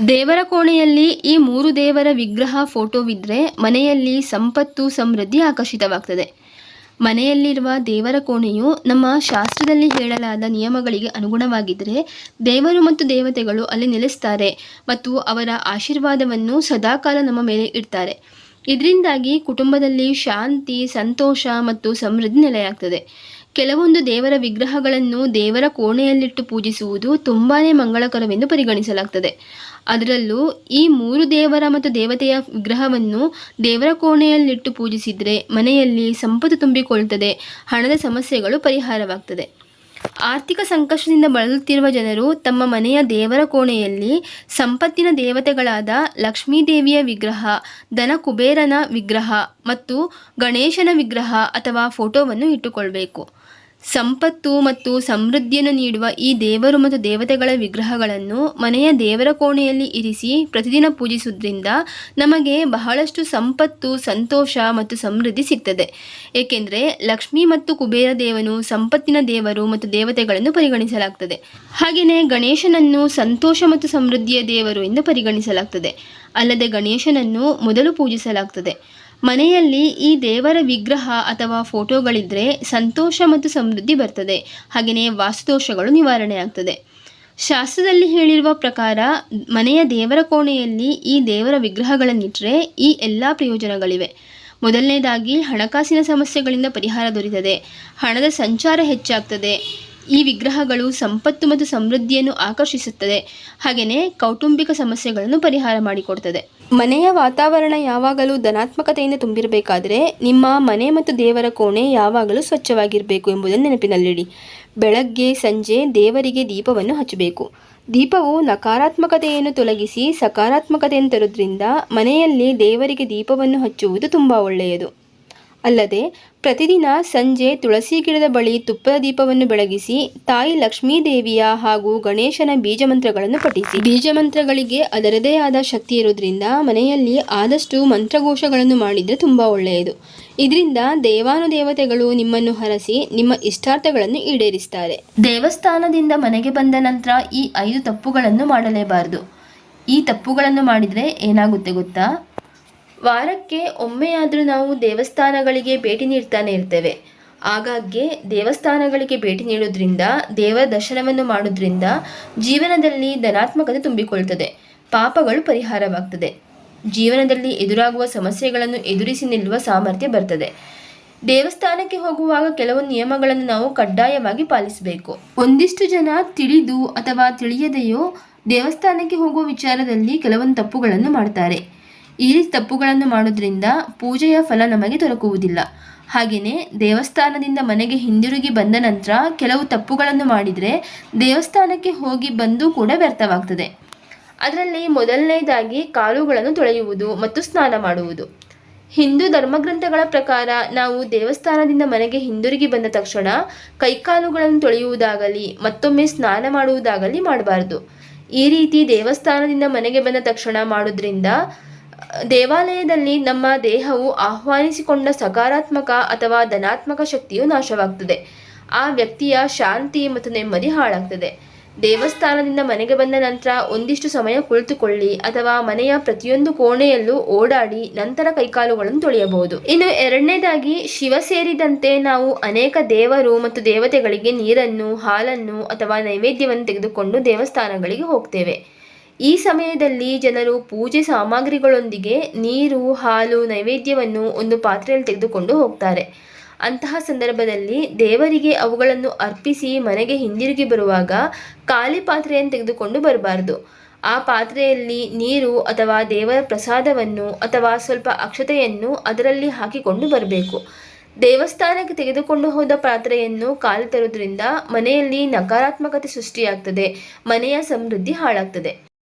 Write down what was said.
ದೇವರ ಕೋಣೆಯಲ್ಲಿ ಈ 3 ದೇವರ ವಿಗ್ರಹ ಫೋಟೋವಿದ್ರೆ ಮನೆಯಲ್ಲಿ ಸಂಪತ್ತು ಸಮೃದ್ಧಿ ಆಕರ್ಷಿತವಾಗ್ತದೆ. ಮನೆಯಲ್ಲಿರುವ ದೇವರ ಕೋಣೆಯು ನಮ್ಮ ಶಾಸ್ತ್ರದಲ್ಲಿ ಹೇಳಲಾದ ನಿಯಮಗಳಿಗೆ ಅನುಗುಣವಾಗಿದ್ದರೆ ದೇವರು ಮತ್ತು ದೇವತೆಗಳು ಅಲ್ಲಿ ನೆಲೆಸ್ತಾರೆ ಮತ್ತು ಅವರ ಆಶೀರ್ವಾದವನ್ನು ಸದಾಕಾಲ ನಮ್ಮ ಮೇಲೆ ಇಡ್ತಾರೆ. ಇದರಿಂದಾಗಿ ಕುಟುಂಬದಲ್ಲಿ ಶಾಂತಿ, ಸಂತೋಷ ಮತ್ತು ಸಮೃದ್ಧಿ ನೆಲೆಯಾಗ್ತದೆ. ಕೆಲವೊಂದು ದೇವರ ವಿಗ್ರಹಗಳನ್ನು ದೇವರ ಕೋಣೆಯಲ್ಲಿಟ್ಟು ಪೂಜಿಸುವುದು ತುಂಬಾನೇ ಮಂಗಳಕರವೆಂದು ಪರಿಗಣಿಸಲಾಗ್ತದೆ. ಅದರಲ್ಲೂ ಈ 3 ದೇವರ ಮತ್ತು ದೇವತೆಯ ವಿಗ್ರಹವನ್ನು ದೇವರ ಕೋಣೆಯಲ್ಲಿಟ್ಟು ಪೂಜಿಸಿದರೆ ಮನೆಯಲ್ಲಿ ಸಂಪತ್ತು ತುಂಬಿಕೊಳ್ಳುತ್ತದೆ, ಹಣದ ಸಮಸ್ಯೆಗಳು ಪರಿಹಾರವಾಗ್ತದೆ. ಆರ್ಥಿಕ ಸಂಕಷ್ಟದಿಂದ ಬಳಲುತ್ತಿರುವ ಜನರು ತಮ್ಮ ಮನೆಯ ದೇವರ ಕೋಣೆಯಲ್ಲಿ ಸಂಪತ್ತಿನ ದೇವತೆಗಳಾದ ಲಕ್ಷ್ಮೀದೇವಿಯ ವಿಗ್ರಹ, ಧನ ಕುಬೇರನ ವಿಗ್ರಹ ಮತ್ತು ಗಣೇಶನ ವಿಗ್ರಹ ಅಥವಾ ಫೋಟೋವನ್ನು ಇಟ್ಟುಕೊಳ್ಬೇಕು. ಸಂಪತ್ತು ಮತ್ತು ಸಮೃದ್ಧಿಯನ್ನು ನೀಡುವ ಈ ದೇವರು ಮತ್ತು ದೇವತೆಗಳ ವಿಗ್ರಹಗಳನ್ನು ಮನೆಯ ದೇವರ ಕೋಣೆಯಲ್ಲಿ ಇರಿಸಿ ಪ್ರತಿದಿನ ಪೂಜಿಸುವುದರಿಂದ ನಮಗೆ ಬಹಳಷ್ಟು ಸಂಪತ್ತು, ಸಂತೋಷ ಮತ್ತು ಸಮೃದ್ಧಿ ಸಿಗ್ತದೆ. ಏಕೆಂದರೆ ಲಕ್ಷ್ಮಿ ಮತ್ತು ಕುಬೇರ ದೇವನು ಸಂಪತ್ತಿನ ದೇವರು ಮತ್ತು ದೇವತೆಗಳನ್ನು ಪರಿಗಣಿಸಲಾಗ್ತದೆ. ಹಾಗೆಯೇ ಗಣೇಶನನ್ನು ಸಂತೋಷ ಮತ್ತು ಸಮೃದ್ಧಿಯ ದೇವರು ಎಂದು ಪರಿಗಣಿಸಲಾಗ್ತದೆ. ಅಲ್ಲದೆ ಗಣೇಶನನ್ನು ಮೊದಲು ಪೂಜಿಸಲಾಗ್ತದೆ. ಮನೆಯಲ್ಲಿ ಈ ದೇವರ ವಿಗ್ರಹ ಅಥವಾ ಫೋಟೋಗಳಿದ್ದರೆ ಸಂತೋಷ ಮತ್ತು ಸಮೃದ್ಧಿ ಬರ್ತದೆ. ಹಾಗೆಯೇ ವಾಸ್ತುದೋಷಗಳು ನಿವಾರಣೆ ಆಗ್ತದೆ. ಶಾಸ್ತ್ರದಲ್ಲಿ ಹೇಳಿರುವ ಪ್ರಕಾರ ಮನೆಯ ದೇವರ ಕೋಣೆಯಲ್ಲಿ ಈ ದೇವರ ವಿಗ್ರಹಗಳನ್ನಿಟ್ಟರೆ ಈ ಎಲ್ಲ ಪ್ರಯೋಜನಗಳಿವೆ. ಮೊದಲನೇದಾಗಿ ಹಣಕಾಸಿನ ಸಮಸ್ಯೆಗಳಿಂದ ಪರಿಹಾರ ದೊರೀತದೆ. ಹಣದ ಸಂಚಾರ ಹೆಚ್ಚಾಗ್ತದೆ. ಈ ವಿಗ್ರಹಗಳು ಸಂಪತ್ತು ಮತ್ತು ಸಮೃದ್ಧಿಯನ್ನು ಆಕರ್ಷಿಸುತ್ತದೆ. ಹಾಗೆಯೇ ಕೌಟುಂಬಿಕ ಸಮಸ್ಯೆಗಳನ್ನು ಪರಿಹಾರ ಮಾಡಿಕೊಡ್ತದೆ. ಮನೆಯ ವಾತಾವರಣ ಯಾವಾಗಲೂ ಧನಾತ್ಮಕತೆಯಿಂದ ತುಂಬಿರಬೇಕಾದರೆ ನಿಮ್ಮ ಮನೆ ಮತ್ತು ದೇವರ ಕೋಣೆ ಯಾವಾಗಲೂ ಸ್ವಚ್ಛವಾಗಿರಬೇಕು ಎಂಬುದನ್ನು ನೆನಪಿನಲ್ಲಿಡಿ. ಬೆಳಗ್ಗೆ ಸಂಜೆ ದೇವರಿಗೆ ದೀಪವನ್ನು ಹಚ್ಚಬೇಕು. ದೀಪವು ನಕಾರಾತ್ಮಕತೆಯನ್ನು ತೊಲಗಿಸಿ ಸಕಾರಾತ್ಮಕತೆಯನ್ನು ತರುವುದರಿಂದ ಮನೆಯಲ್ಲಿ ದೇವರಿಗೆ ದೀಪವನ್ನು ಹಚ್ಚುವುದು ತುಂಬ ಒಳ್ಳೆಯದು. ಅಲ್ಲದೆ ಪ್ರತಿದಿನ ಸಂಜೆ ತುಳಸಿ ಗಿಡದ ಬಳಿ ತುಪ್ಪದ ದೀಪವನ್ನು ಬೆಳಗಿಸಿ ತಾಯಿ ಲಕ್ಷ್ಮೀದೇವಿಯ ಹಾಗೂ ಗಣೇಶನ ಬೀಜಮಂತ್ರಗಳನ್ನು ಪಠಿಸಿ. ಬೀಜಮಂತ್ರಗಳಿಗೆ ಅದರದೇ ಆದ ಶಕ್ತಿ ಇರುವುದರಿಂದ ಮನೆಯಲ್ಲಿ ಆದಷ್ಟು ಮಂತ್ರಘೋಷಗಳನ್ನು ಮಾಡಿದರೆ ತುಂಬ ಒಳ್ಳೆಯದು. ಇದರಿಂದ ದೇವಾನುದೇವತೆಗಳು ನಿಮ್ಮನ್ನು ಹರಸಿ ನಿಮ್ಮ ಇಷ್ಟಾರ್ಥಗಳನ್ನು ಈಡೇರಿಸ್ತಾರೆ. ದೇವಸ್ಥಾನದಿಂದ ಮನೆಗೆ ಬಂದ ನಂತರ ಈ 5 ತಪ್ಪುಗಳನ್ನು ಮಾಡಲೇಬಾರದು. ಈ ತಪ್ಪುಗಳನ್ನು ಮಾಡಿದರೆ ಏನಾಗುತ್ತೆ ಗೊತ್ತಾ? ವಾರಕ್ಕೆ ಒಮ್ಮೆಯಾದರೂ ನಾವು ದೇವಸ್ಥಾನಗಳಿಗೆ ಭೇಟಿ ನೀಡ್ತಾನೆ ಇರ್ತೇವೆ. ಆಗಾಗ್ಗೆ ದೇವಸ್ಥಾನಗಳಿಗೆ ಭೇಟಿ ನೀಡೋದ್ರಿಂದ, ದೇವರ ದರ್ಶನವನ್ನು ಮಾಡೋದ್ರಿಂದ ಜೀವನದಲ್ಲಿ ಧನಾತ್ಮಕತೆ ತುಂಬಿಕೊಳ್ತದೆ, ಪಾಪಗಳು ಪರಿಹಾರವಾಗ್ತದೆ, ಜೀವನದಲ್ಲಿ ಎದುರಾಗುವ ಸಮಸ್ಯೆಗಳನ್ನು ಎದುರಿಸಿ ನಿಲ್ಲುವ ಸಾಮರ್ಥ್ಯ ಬರ್ತದೆ. ದೇವಸ್ಥಾನಕ್ಕೆ ಹೋಗುವಾಗ ಕೆಲವೊಂದು ನಿಯಮಗಳನ್ನು ನಾವು ಕಡ್ಡಾಯವಾಗಿ ಪಾಲಿಸಬೇಕು. ಒಂದಿಷ್ಟು ಜನ ತಿಳಿದು ಅಥವಾ ತಿಳಿಯದೆಯೋ ದೇವಸ್ಥಾನಕ್ಕೆ ಹೋಗುವ ವಿಚಾರದಲ್ಲಿ ಕೆಲವೊಂದು ತಪ್ಪುಗಳನ್ನು ಮಾಡ್ತಾರೆ. ಈ ತಪ್ಪುಗಳನ್ನು ಮಾಡೋದ್ರಿಂದ ಪೂಜೆಯ ಫಲ ನಮಗೆ ದೊರಕುವುದಿಲ್ಲ. ಹಾಗೆಯೇ ದೇವಸ್ಥಾನದಿಂದ ಮನೆಗೆ ಹಿಂದಿರುಗಿ ಬಂದ ನಂತರ ಕೆಲವು ತಪ್ಪುಗಳನ್ನು ಮಾಡಿದರೆ ದೇವಸ್ಥಾನಕ್ಕೆ ಹೋಗಿ ಬಂದು ಕೂಡ ವ್ಯರ್ಥವಾಗ್ತದೆ. ಅದರಲ್ಲಿ ಮೊದಲನೇದಾಗಿ ಕಾಲುಗಳನ್ನು ತೊಳೆಯುವುದು ಮತ್ತು ಸ್ನಾನ ಮಾಡುವುದು. ಹಿಂದೂ ಧರ್ಮಗ್ರಂಥಗಳ ಪ್ರಕಾರ ನಾವು ದೇವಸ್ಥಾನದಿಂದ ಮನೆಗೆ ಹಿಂದಿರುಗಿ ಬಂದ ತಕ್ಷಣ ಕೈಕಾಲುಗಳನ್ನು ತೊಳೆಯುವುದಾಗಲಿ ಮತ್ತೊಮ್ಮೆ ಸ್ನಾನ ಮಾಡುವುದಾಗಲಿ ಮಾಡಬಾರ್ದು. ಈ ರೀತಿ ದೇವಸ್ಥಾನದಿಂದ ಮನೆಗೆ ಬಂದ ತಕ್ಷಣ ಮಾಡೋದ್ರಿಂದ ದೇವಾಲಯದಲ್ಲಿ ನಮ್ಮ ದೇಹವು ಆಹ್ವಾನಿಸಿಕೊಂಡ ಸಕಾರಾತ್ಮಕ ಅಥವಾ ಧನಾತ್ಮಕ ಶಕ್ತಿಯು ನಾಶವಾಗ್ತದೆ. ಆ ವ್ಯಕ್ತಿಯ ಶಾಂತಿ ಮತ್ತು ನೆಮ್ಮದಿ ಹಾಳಾಗ್ತದೆ. ದೇವಸ್ಥಾನದಿಂದ ಮನೆಗೆ ಬಂದ ನಂತರ ಒಂದಿಷ್ಟು ಸಮಯ ಕುಳಿತುಕೊಳ್ಳಿ ಅಥವಾ ಮನೆಯ ಪ್ರತಿಯೊಂದು ಕೋಣೆಯಲ್ಲೂ ಓಡಾಡಿ ನಂತರ ಕೈಕಾಲುಗಳನ್ನು ತೊಳೆಯಬಹುದು. ಇನ್ನು ಎರಡನೇದಾಗಿ ಶಿವ ಸೇರಿದಂತೆ ನಾವು ಅನೇಕ ದೇವರು ಮತ್ತು ದೇವತೆಗಳಿಗೆ ನೀರನ್ನು, ಹಾಲನ್ನು ಅಥವಾ ನೈವೇದ್ಯವನ್ನು ತೆಗೆದುಕೊಂಡು ದೇವಸ್ಥಾನಗಳಿಗೆ ಹೋಗ್ತೇವೆ. ಈ ಸಮಯದಲ್ಲಿ ಜನರು ಪೂಜೆ ಸಾಮಗ್ರಿಗಳೊಂದಿಗೆ ನೀರು, ಹಾಲು, ನೈವೇದ್ಯವನ್ನು ಒಂದು ಪಾತ್ರೆಯಲ್ಲಿ ತೆಗೆದುಕೊಂಡು ಹೋಗ್ತಾರೆ. ಅಂತಹ ಸಂದರ್ಭದಲ್ಲಿ ದೇವರಿಗೆ ಅವುಗಳನ್ನು ಅರ್ಪಿಸಿ ಮನೆಗೆ ಹಿಂದಿರುಗಿ ಬರುವಾಗ ಖಾಲಿ ಪಾತ್ರೆಯನ್ನು ತೆಗೆದುಕೊಂಡು ಬರಬಾರ್ದು. ಆ ಪಾತ್ರೆಯಲ್ಲಿ ನೀರು ಅಥವಾ ದೇವರ ಪ್ರಸಾದವನ್ನು ಅಥವಾ ಸ್ವಲ್ಪ ಅಕ್ಷತೆಯನ್ನು ಅದರಲ್ಲಿ ಹಾಕಿಕೊಂಡು ಬರಬೇಕು. ದೇವಸ್ಥಾನಕ್ಕೆ ತೆಗೆದುಕೊಂಡು ಹೋದ ಪಾತ್ರೆಯನ್ನು ಖಾಲಿ ತರುವುದರಿಂದ ಮನೆಯಲ್ಲಿ ನಕಾರಾತ್ಮಕತೆ ಸೃಷ್ಟಿಯಾಗ್ತದೆ, ಮನೆಯ ಸಮೃದ್ಧಿ ಹಾಳಾಗ್ತದೆ.